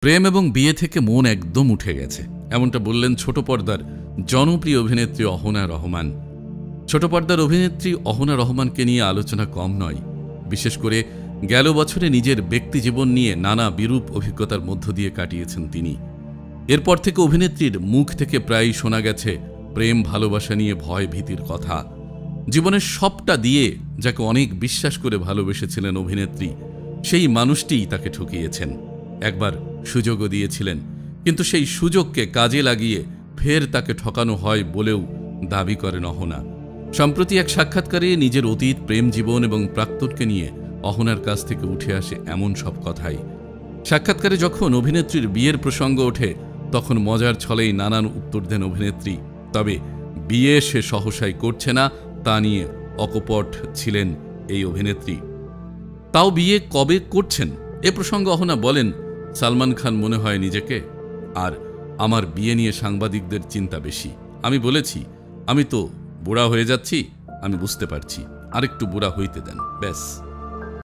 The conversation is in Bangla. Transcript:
প্রেম এবং বিয়ে থেকে মন একদম উঠে গেছে, এমনটা বললেন ছোট পর্দার জনপ্রিয় অভিনেত্রী অহনা রহমান। ছোট পর্দার অভিনেত্রী অহনা রহমানকে নিয়ে আলোচনা কম নয়। বিশেষ করে গেল বছরে নিজের ব্যক্তিজীবন নিয়ে নানা বিরূপ অভিজ্ঞতার মধ্য দিয়ে কাটিয়েছেন তিনি। এরপর থেকে অভিনেত্রীর মুখ থেকে প্রায়ই শোনা গেছে প্রেম ভালোবাসা নিয়ে ভয় ভীতির কথা। জীবনের সবটা দিয়ে যাকে অনেক বিশ্বাস করে ভালোবেসেছিলেন অভিনেত্রী, সেই মানুষটিই তাকে ঠকিয়েছেন। একবার সুযোগও দিয়েছিলেন, কিন্তু সেই সুযোগকে কাজে লাগিয়ে ফের তাকে ঠকানো হয় বলেও দাবি করেন অহনা। সম্প্রতি এক সাক্ষাৎকারে নিজের অতীত প্রেম জীবন এবং প্রাক্তনকে নিয়ে অহনার কাছ থেকে উঠে আসে এমন সব কথাই। সাক্ষাৎকারে যখন অভিনেত্রীর বিয়ের প্রসঙ্গ ওঠে, তখন মজার ছলেই নানান উত্তর দেন অভিনেত্রী। তবে বিয়ে সে সহসাই করছে না, তা নিয়ে অকপট ছিলেন এই অভিনেত্রী। তাও বিয়ে কবে করছেন এ প্রসঙ্গে অহনা বলেন, সালমান খান মনে হয় নিজেকে, আর আমার বিয়ে নিয়ে সাংবাদিকদের চিন্তা বেশি। আমি বলেছি, আমি তো বুড়া হয়ে যাচ্ছি, আমি বুঝতে পারছি, আরেকটু বুড়া হইতে দেন, ব্যাস।